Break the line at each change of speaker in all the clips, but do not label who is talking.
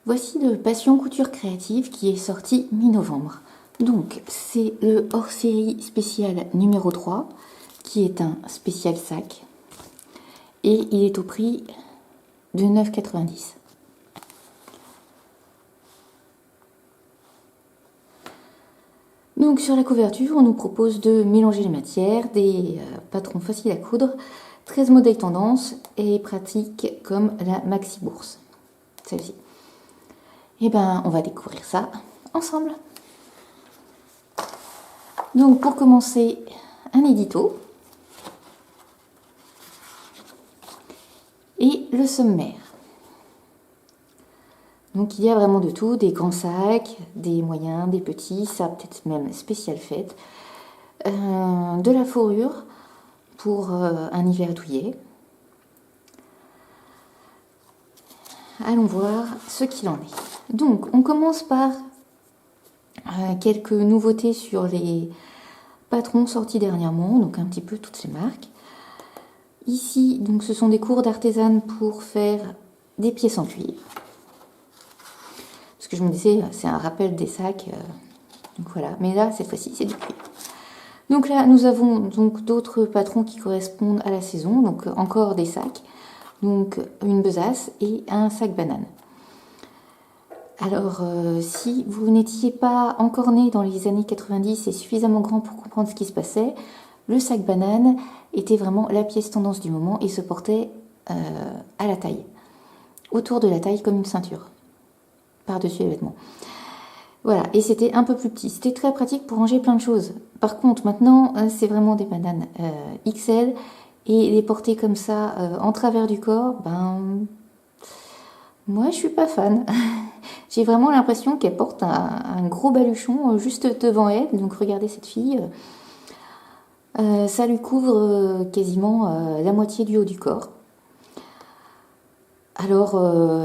Voici le Passion Couture Créative qui est sorti mi-novembre. Donc, c'est le hors-série spécial numéro 3, qui est un spécial sac. Et il est au prix de 9,90 €. Donc, sur la couverture, on nous propose de mélanger les matières, des patrons faciles à coudre, 13 modèles tendance et pratiques comme la Maxi Bourse. Celle-ci. Et ben, on va découvrir ça ensemble. Donc, pour commencer, un édito et le sommaire. Donc, il y a vraiment de tout, des grands sacs, des moyens, des petits, ça peut-être même spécial fête, de la fourrure pour un hiver douillet. Allons voir ce qu'il en est. Donc, on commence par quelques nouveautés sur les patrons sortis dernièrement, donc un petit peu toutes ces marques. Ici, donc, ce sont des cours d'artisanne pour faire des pièces en cuir. Parce que je me disais, c'est un rappel des sacs. Donc voilà, mais là, cette fois-ci, c'est du cuir. Donc là, nous avons donc d'autres patrons qui correspondent à la saison. Donc encore des sacs. Donc une besace et un sac banane. Alors, si vous n'étiez pas encore né dans les années 90 et suffisamment grand pour comprendre ce qui se passait, le sac banane était vraiment la pièce tendance du moment et se portait à la taille. Autour de la taille comme une ceinture. Par-dessus les vêtements. Voilà, et c'était un peu plus petit. C'était très pratique pour ranger plein de choses. Par contre, maintenant, c'est vraiment des bananes XL et les porter comme ça en travers du corps, ben, moi, je suis pas fan. J'ai vraiment l'impression qu'elle porte un gros baluchon juste devant elle. Donc, regardez cette fille. Ça lui couvre quasiment la moitié du haut du corps. Alors,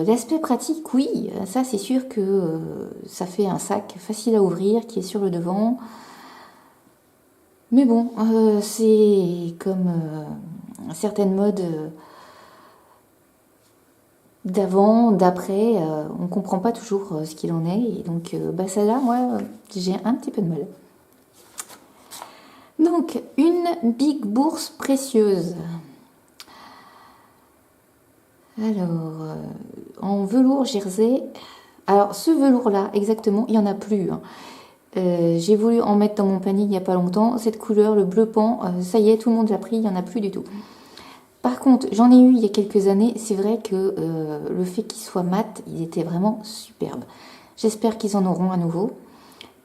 l'aspect pratique, oui, ça c'est sûr que ça fait un sac facile à ouvrir qui est sur le devant. Mais bon, c'est comme certaines modes d'avant, d'après, on ne comprend pas toujours ce qu'il en est. Et donc, celle-là, moi, j'ai un petit peu de mal. Donc, une big bourse précieuse. Alors, en velours jersey. Alors, ce velours-là, exactement, il n'y en a plus. J'ai voulu en mettre dans mon panier il n'y a pas longtemps. Cette couleur, le bleu pan, ça y est, tout le monde l'a pris, il n'y en a plus du tout. Par contre, j'en ai eu il y a quelques années. C'est vrai que le fait qu'il soit mat, il était vraiment superbe. J'espère qu'ils en auront à nouveau.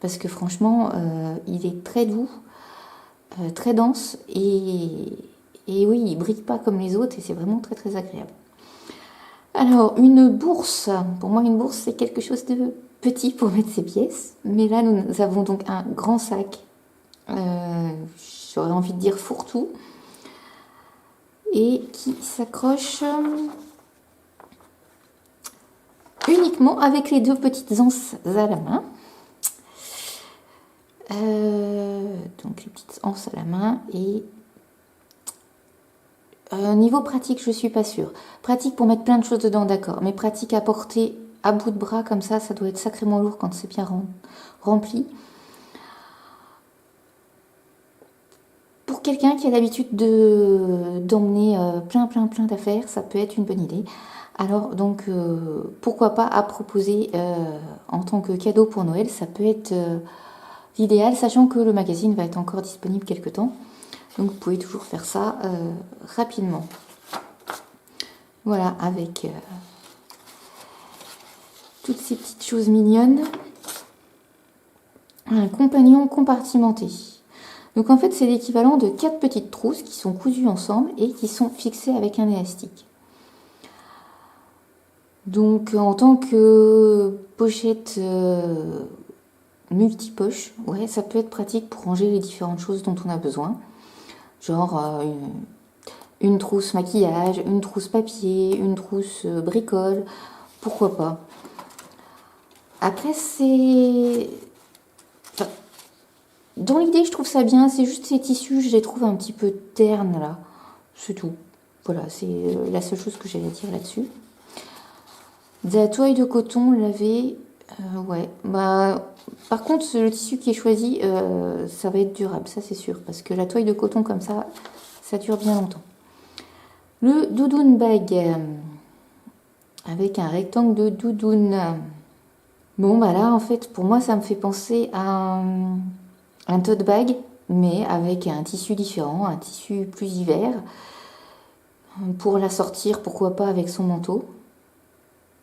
Parce que franchement, il est très doux, très dense. Et oui, il ne brille pas comme les autres et c'est vraiment très très agréable. Alors, une bourse. Pour moi, une bourse, c'est quelque chose de petit pour mettre ses pièces. Mais là, nous avons donc un grand sac. J'aurais envie de dire fourre-tout. Et qui s'accroche uniquement avec les deux petites anses à la main. Donc, les petites anses à la main et... niveau pratique, je suis pas sûre. Pratique pour mettre plein de choses dedans, d'accord. Mais pratique à porter à bout de bras comme ça doit être sacrément lourd quand c'est bien rempli. Pour quelqu'un qui a l'habitude d'emmener plein d'affaires, ça peut être une bonne idée. Alors donc, pourquoi pas à proposer en tant que cadeau pour Noël, ça peut être l'idéal, sachant que le magazine va être encore disponible quelque temps. Donc vous pouvez toujours faire ça rapidement. Voilà, avec toutes ces petites choses mignonnes. Un compagnon compartimenté. Donc en fait, c'est l'équivalent de 4 petites trousses qui sont cousues ensemble et qui sont fixées avec un élastique. Donc en tant que pochette multipoche, ouais, ça peut être pratique pour ranger les différentes choses dont on a besoin. Genre une trousse maquillage, une trousse papier, une trousse bricole, pourquoi pas. Après, c'est... Enfin, dans l'idée, je trouve ça bien, c'est juste ces tissus, je les trouve un petit peu ternes là, c'est tout. Voilà, c'est la seule chose que j'ai à dire là-dessus. De la toile de coton, lavé, ouais. Bah, par contre, le tissu qui est choisi, ça va être durable, ça c'est sûr. Parce que la toile de coton comme ça dure bien longtemps. Le doudoune bag, avec un rectangle de doudoune. Bon, bah là, en fait, pour moi, ça me fait penser à un tote bag, mais avec un tissu différent, un tissu plus hiver. Pour la sortir, pourquoi pas avec son manteau.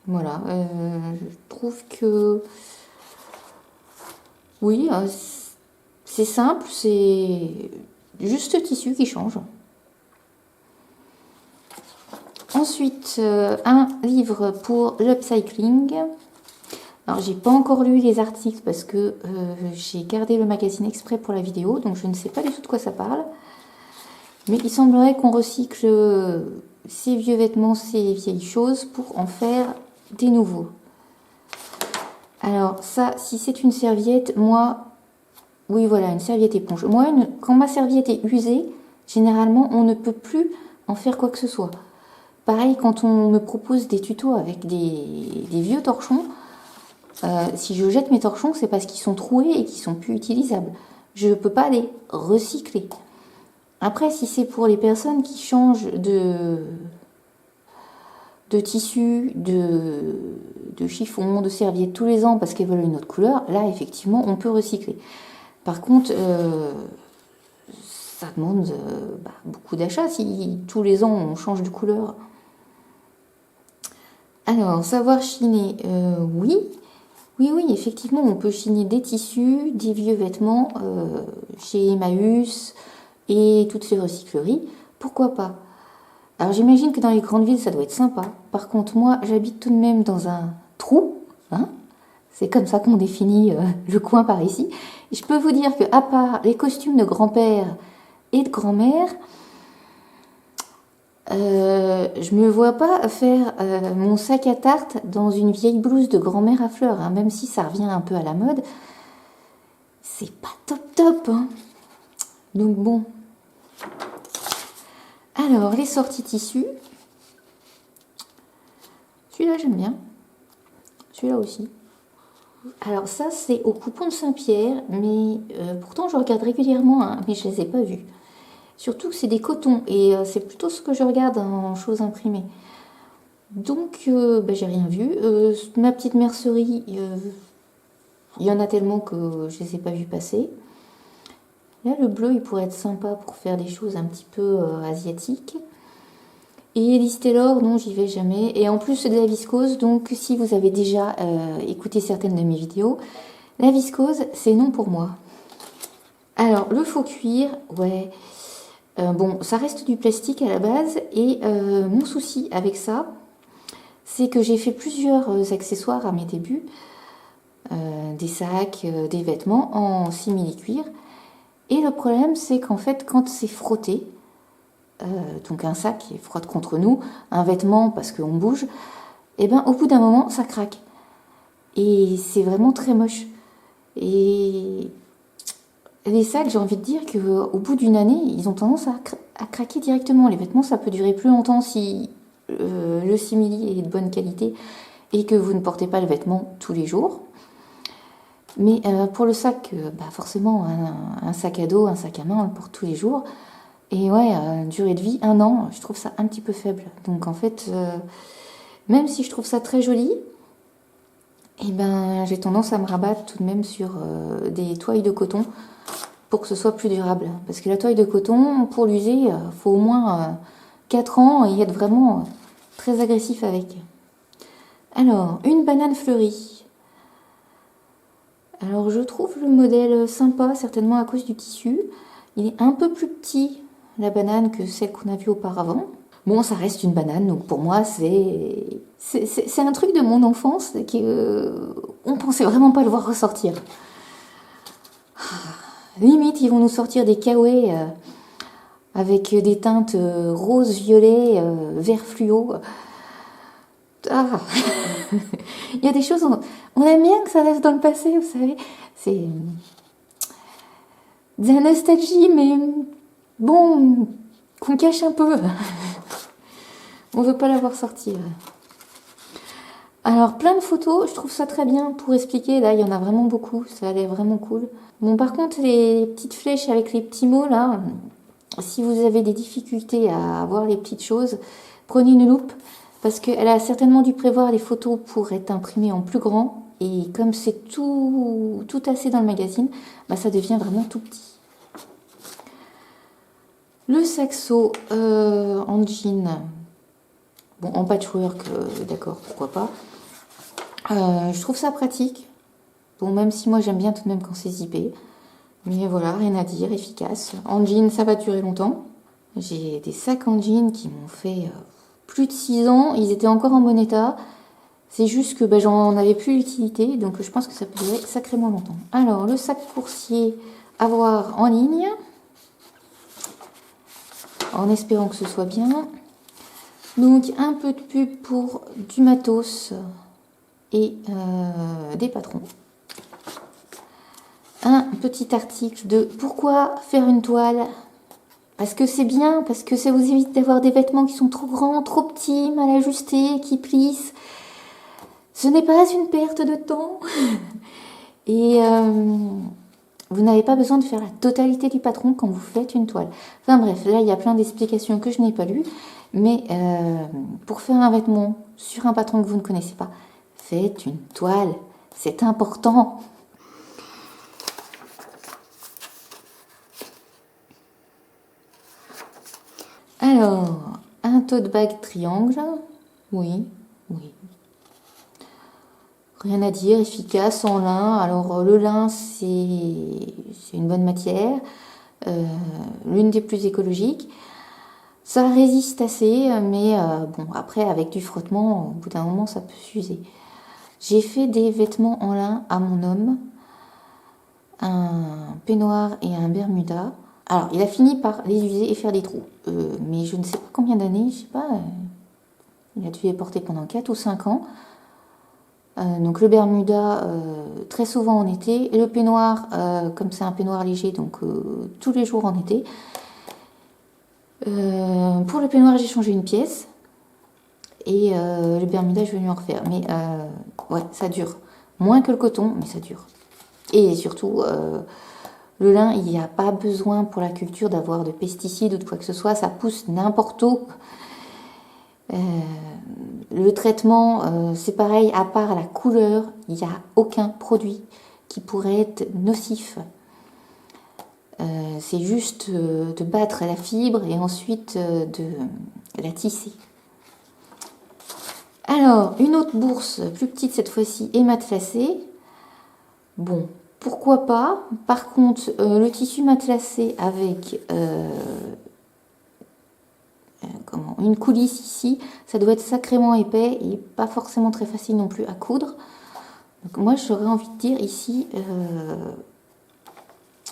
Voilà, je trouve que oui, c'est simple, c'est juste le tissu qui change. Ensuite, un livre pour l'upcycling. Alors, j'ai pas encore lu les articles parce que j'ai gardé le magazine exprès pour la vidéo, donc je ne sais pas du tout de quoi ça parle. Mais il semblerait qu'on recycle ces vieux vêtements, ces vieilles choses pour en faire des nouveaux. Alors ça, si c'est une serviette, moi, oui voilà, une serviette éponge. Moi, quand ma serviette est usée, généralement, on ne peut plus en faire quoi que ce soit. Pareil, quand on me propose des tutos avec des vieux torchons, si je jette mes torchons, c'est parce qu'ils sont troués et qu'ils sont plus utilisables. Je ne peux pas les recycler. Après, si c'est pour les personnes qui changent de tissu, de chiffon, de serviette tous les ans parce qu'elles veulent une autre couleur, là, effectivement, on peut recycler. Par contre, ça demande beaucoup d'achats si tous les ans on change de couleur. Alors, savoir chiner, oui. Oui, effectivement, on peut chiner des tissus, des vieux vêtements chez Emmaüs et toutes ces recycleries. Pourquoi pas? Alors, j'imagine que dans les grandes villes, ça doit être sympa. Par contre, moi, j'habite tout de même dans un trou. Hein, c'est comme ça qu'on définit le coin par ici. Et je peux vous dire que, à part les costumes de grand-père et de grand-mère, je me vois pas faire mon sac à tarte dans une vieille blouse de grand-mère à fleurs, hein, même si ça revient un peu à la mode. C'est pas top, hein. Donc bon. Alors, les sorties tissus. Celui-là, j'aime bien. Celui-là aussi. Alors ça, c'est au coupon de Saint-Pierre, mais pourtant, je regarde régulièrement, hein, mais je les ai pas vus. Surtout que c'est des cotons, et c'est plutôt ce que je regarde en choses imprimées. Donc, j'ai rien vu. Ma petite mercerie, il y en a tellement que je les ai pas vus passer. Là, le bleu, il pourrait être sympa pour faire des choses un petit peu asiatiques. Et l'Istelor, non, j'y vais jamais. Et en plus, c'est de la viscose, donc si vous avez déjà écouté certaines de mes vidéos, la viscose, c'est non pour moi. Alors, le faux cuir, ouais. Bon, ça reste du plastique à la base. Et mon souci avec ça, c'est que j'ai fait plusieurs accessoires à mes débuts. Des sacs, des vêtements en simili-cuir. Et le problème, c'est qu'en fait, quand c'est frotté, donc un sac qui frotte contre nous, un vêtement parce qu'on bouge, et ben au bout d'un moment, ça craque. Et c'est vraiment très moche. Et les sacs, j'ai envie de dire qu'au bout d'une année, ils ont tendance à craquer directement. Les vêtements, ça peut durer plus longtemps si le simili est de bonne qualité et que vous ne portez pas le vêtement tous les jours. Mais pour le sac, forcément, un sac à dos, un sac à main, on le porte tous les jours. Et ouais, durée de vie, 1 an, je trouve ça un petit peu faible. Donc en fait, même si je trouve ça très joli, eh ben, j'ai tendance à me rabattre tout de même sur des toiles de coton pour que ce soit plus durable. Parce que la toile de coton, pour l'user, il faut au moins 4 ans et être vraiment très agressif avec. Alors, une banane fleurie. Alors je trouve le modèle sympa, certainement à cause du tissu. Il est un peu plus petit, la banane, que celle qu'on a vue auparavant. Bon, ça reste une banane, donc pour moi, c'est un truc de mon enfance qu'on pensait vraiment pas le voir ressortir. Limite, ils vont nous sortir des kawaii avec des teintes rose, violet, vert fluo. Ah. Il y a des choses, on aime bien que ça reste dans le passé, vous savez. C'est de la nostalgie, mais bon, qu'on cache un peu. On veut pas la voir sortir. Alors, plein de photos, je trouve ça très bien pour expliquer. Là, il y en a vraiment beaucoup, ça a l'air vraiment cool. Bon, par contre, les petites flèches avec les petits mots, là, si vous avez des difficultés à voir les petites choses, prenez une loupe, parce qu'elle a certainement dû prévoir les photos pour être imprimées en plus grand. Et comme c'est tout assez dans le magazine, bah, ça devient vraiment tout petit. Le saxo en jean, bon, en patchwork, d'accord, pourquoi pas. Je trouve ça pratique. Bon, même si moi j'aime bien tout de même quand c'est zippé. Mais voilà, rien à dire, efficace. En jean, ça va durer longtemps. J'ai des sacs en jean qui m'ont fait plus de 6 ans. Ils étaient encore en bon état. C'est juste que bah, j'en avais plus l'utilité. Donc je pense que ça peut durer sacrément longtemps. Alors, le sac coursier à voir en ligne. En espérant que ce soit bien. Donc, un peu de pub pour du matos et des patrons. Un petit article de pourquoi faire une toile. Parce que c'est bien, parce que ça vous évite d'avoir des vêtements qui sont trop grands, trop petits, mal ajustés, qui plissent. Ce n'est pas une perte de temps. Et vous n'avez pas besoin de faire la totalité du patron quand vous faites une toile. Enfin bref, là il y a plein d'explications que je n'ai pas lues. Mais pour faire un vêtement sur un patron que vous ne connaissez pas, faites une toile. C'est important. Alors, un tote bag triangle. Oui. Rien à dire, efficace en lin. Alors, le lin, c'est une bonne matière. L'une des plus écologiques. Ça résiste assez, mais bon, après, avec du frottement, au bout d'un moment, ça peut s'user. J'ai fait des vêtements en lin à mon homme. Un peignoir et un bermuda. Alors, il a fini par les user et faire des trous. Mais je ne sais pas combien d'années, je sais pas. Il a dû les porter pendant 4 ou 5 ans. Donc le bermuda, très souvent en été. Et le peignoir, comme c'est un peignoir léger, donc tous les jours en été. Pour le peignoir, j'ai changé une pièce. Et le bermuda, je vais lui en refaire. Mais ouais, ça dure. Moins que le coton, mais ça dure. Et surtout, le lin, il n'y a pas besoin pour la culture d'avoir de pesticides ou de quoi que ce soit. Ça pousse n'importe où. Le traitement, c'est pareil, à part la couleur, il n'y a aucun produit qui pourrait être nocif. C'est juste de battre la fibre et ensuite de la tisser. Alors, une autre bourse, plus petite cette fois-ci, et matelassée. Bon, pourquoi pas. Par contre, le tissu matelassé avec une coulisse ici, ça doit être sacrément épais et pas forcément très facile non plus à coudre. Donc moi, j'aurais envie de dire ici,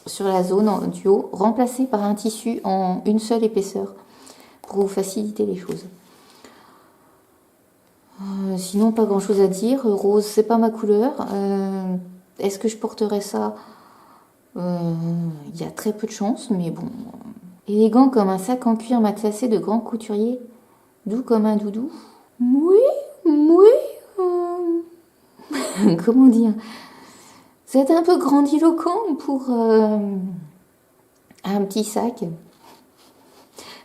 sur la zone du haut, remplacé par un tissu en une seule épaisseur pour vous faciliter les choses. Sinon, pas grand chose à dire. Rose, c'est pas ma couleur. Est-ce que je porterais ça? Il y a très peu de chance, mais bon. Élégant comme un sac en cuir matelassé de grand couturier. Doux comme un doudou. Oui. Comment dire? C'est un peu grandiloquent pour un petit sac.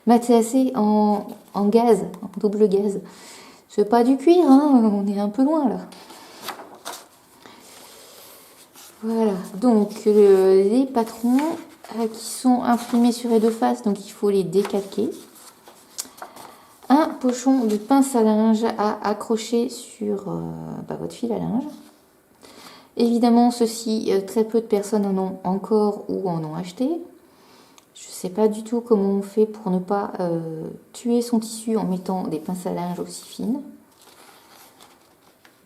Matelassé en gaz, en double gaz. C'est pas du cuir, hein, on est un peu loin là. Voilà, donc les patrons qui sont imprimés sur les deux faces, donc il faut les décalquer. Un pochon de pince à linge à accrocher sur votre fil à linge. Évidemment, ceci, très peu de personnes en ont encore ou en ont acheté. Je ne sais pas du tout comment on fait pour ne pas tuer son tissu en mettant des pinces à linge aussi fines.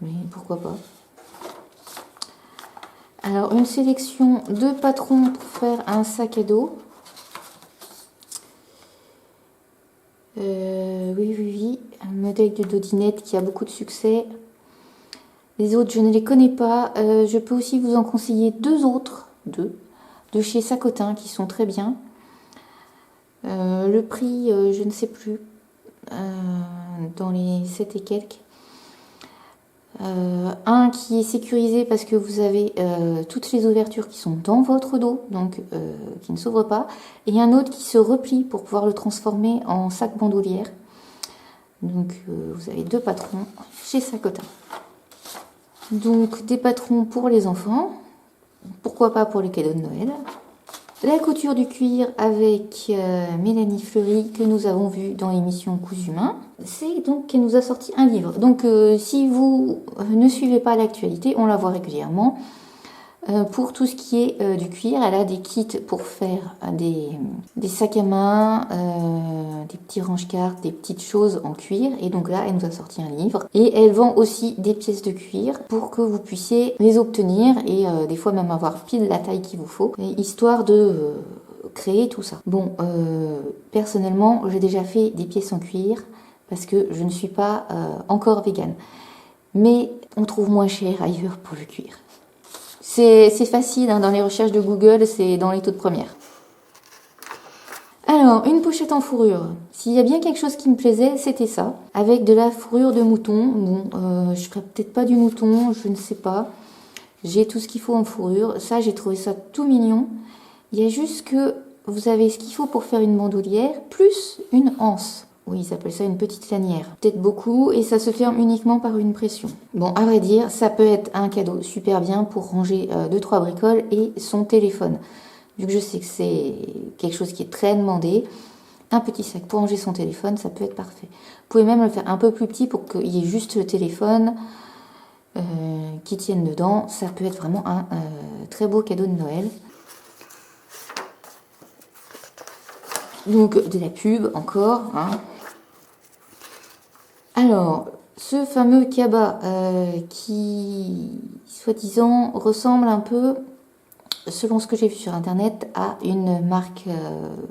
Mais pourquoi pas. Alors, une sélection de patrons pour faire un sac à dos. Oui. Un modèle de dodinette qui a beaucoup de succès. Les autres, je ne les connais pas. Je peux aussi vous en conseiller deux autres, de chez Sacotin, qui sont très bien. Le prix, je ne sais plus, dans les 7 et quelques. Un qui est sécurisé parce que vous avez toutes les ouvertures qui sont dans votre dos, donc qui ne s'ouvrent pas, et un autre qui se replie pour pouvoir le transformer en sac bandoulière. Donc vous avez 2 patrons chez Sacotin. Donc des patrons pour les enfants, pourquoi pas pour les cadeaux de Noël. La couture du cuir avec Mélanie Fleury que nous avons vu dans l'émission Cousu Main. C'est donc qu'elle nous a sorti un livre. Donc si vous ne suivez pas l'actualité, on la voit régulièrement. Pour tout ce qui est du cuir, elle a des kits pour faire des sacs à main, des petits range-cartes, des petites choses en cuir. Et donc là, elle nous a sorti un livre. Et elle vend aussi des pièces de cuir pour que vous puissiez les obtenir et des fois même avoir pile la taille qu'il vous faut, histoire de créer tout ça. Bon, personnellement, j'ai déjà fait des pièces en cuir parce que je ne suis pas encore végane. Mais on trouve moins cher ailleurs pour le cuir. C'est facile, hein, dans les recherches de Google, c'est dans les toutes premières. Alors, une pochette en fourrure. S'il y a bien quelque chose qui me plaisait, c'était ça. Avec de la fourrure de mouton. Bon, je ferais peut-être pas du mouton, je ne sais pas. J'ai tout ce qu'il faut en fourrure. Ça, j'ai trouvé ça tout mignon. Il y a juste que vous avez ce qu'il faut pour faire une bandoulière, plus une anse. Oui, ils appellent ça une petite lanière. Peut-être beaucoup, et ça se ferme uniquement par une pression. Bon, à vrai dire, ça peut être un cadeau super bien pour ranger 2-3 bricoles et son téléphone. Vu que je sais que c'est quelque chose qui est très demandé, un petit sac pour ranger son téléphone, ça peut être parfait. Vous pouvez même le faire un peu plus petit pour qu'il y ait juste le téléphone qui tienne dedans. Ça peut être vraiment un très beau cadeau de Noël. Donc, de la pub encore, hein. Alors, ce fameux cabas qui, soi-disant, ressemble un peu, selon ce que j'ai vu sur internet, à une marque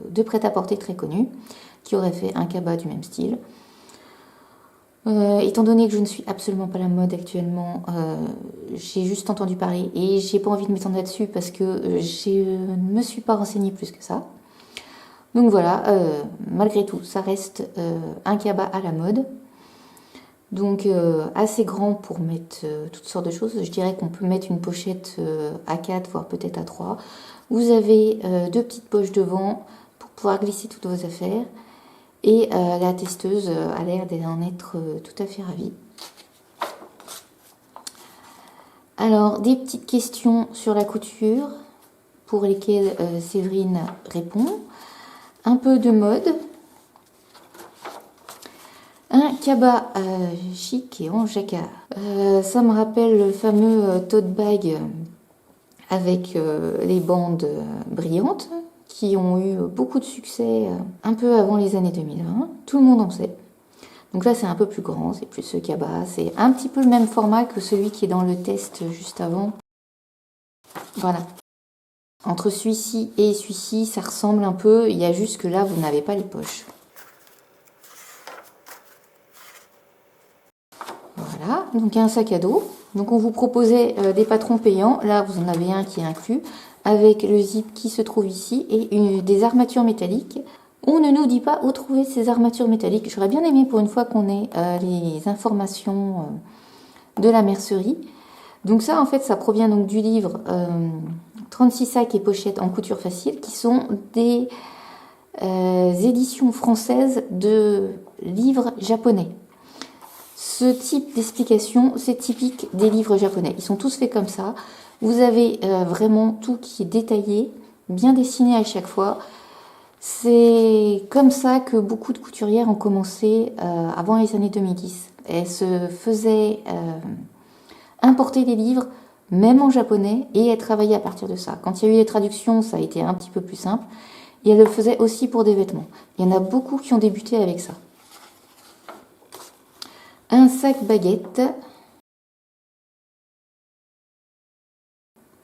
de prêt-à-porter très connue, qui aurait fait un cabas du même style. Étant donné que je ne suis absolument pas la mode actuellement, j'ai juste entendu parler et j'ai pas envie de m'étendre là-dessus parce que je ne me suis pas renseignée plus que ça. Donc voilà, malgré tout, ça reste un cabas à la mode. Donc assez grand pour mettre toutes sortes de choses. Je dirais qu'on peut mettre une pochette à 4, voire peut-être à 3. Vous avez 2 petites poches devant pour pouvoir glisser toutes vos affaires. Et la testeuse a l'air d'en être tout à fait ravie. Alors, des petites questions sur la couture pour lesquelles Séverine répond. Un peu de mode. Un cabas chic et en jacquard. Ça me rappelle le fameux tote bag avec les bandes brillantes qui ont eu beaucoup de succès un peu avant les années 2020. Tout le monde en sait. Donc là, c'est un peu plus grand, c'est plus ce cabas. C'est un petit peu le même format que celui qui est dans le test juste avant. Voilà. Entre celui-ci et celui-ci, ça ressemble un peu. Il y a juste que là, vous n'avez pas les poches. Voilà, donc un sac à dos. Donc on vous proposait des patrons payants. Là, vous en avez un qui est inclus, avec le zip qui se trouve ici et des armatures métalliques. On ne nous dit pas où trouver ces armatures métalliques. J'aurais bien aimé pour une fois qu'on ait les informations de la mercerie. Donc ça, en fait, ça provient donc du livre 36 sacs et pochettes en couture facile, qui sont des éditions françaises de livres japonais. Ce type d'explication, c'est typique des livres japonais. Ils sont tous faits comme ça. Vous avez vraiment tout qui est détaillé, bien dessiné à chaque fois. C'est comme ça que beaucoup de couturières ont commencé avant les années 2010. Elles se faisaient importer des livres, même en japonais, et elles travaillaient à partir de ça. Quand il y a eu les traductions, ça a été un petit peu plus simple. Et elles le faisaient aussi pour des vêtements. Il y en a beaucoup qui ont débuté avec ça. Un sac baguette.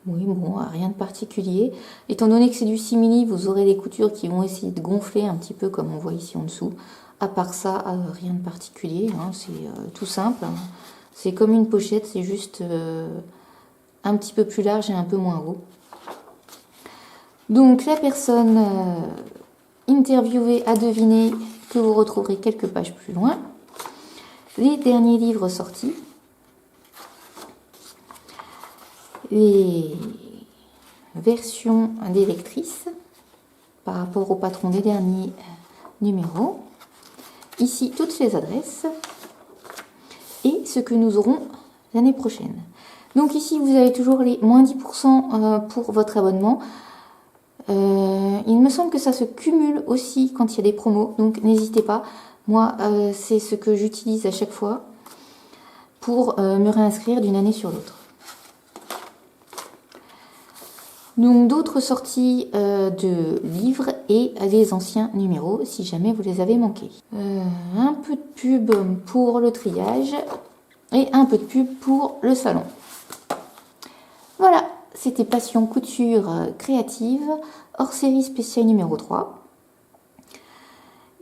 Oui, bon, rien de particulier. Étant donné que c'est du simili, vous aurez des coutures qui vont essayer de gonfler un petit peu comme on voit ici en dessous. À part ça, rien de particulier, hein, c'est tout simple. Hein. C'est comme une pochette, c'est juste un petit peu plus large et un peu moins haut. Donc la personne interviewée a deviné que vous retrouverez quelques pages plus loin. Les derniers livres sortis. les versions des lectrices par rapport au patron des derniers numéros. Ici, toutes les adresses et ce que nous aurons l'année prochaine. Donc ici, vous avez toujours les moins 10% pour votre abonnement. Il me semble que ça se cumule aussi quand il y a des promos, donc n'hésitez pas. Moi, c'est ce que j'utilise à chaque fois pour me réinscrire d'une année sur l'autre. Donc d'autres sorties de livres et les anciens numéros si jamais vous les avez manqués. Un peu de pub pour le triage et un peu de pub pour le salon. Voilà, c'était Passion Couture Créative, hors série spéciale numéro 3.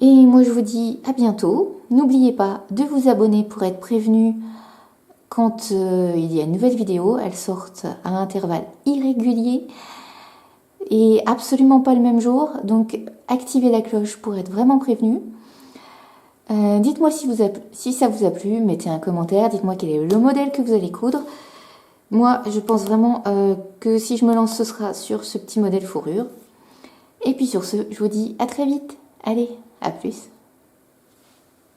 Et moi je vous dis à bientôt. N'oubliez pas de vous abonner pour être prévenu quand il y a une nouvelle vidéo. Elles sortent à intervalles irréguliers et absolument pas le même jour. Donc activez la cloche pour être vraiment prévenu. Dites-moi si ça vous a plu, mettez un commentaire, dites-moi quel est le modèle que vous allez coudre. Moi, je pense vraiment que si je me lance, ce sera sur ce petit modèle fourrure. Et puis sur ce, je vous dis à très vite. Allez, à plus.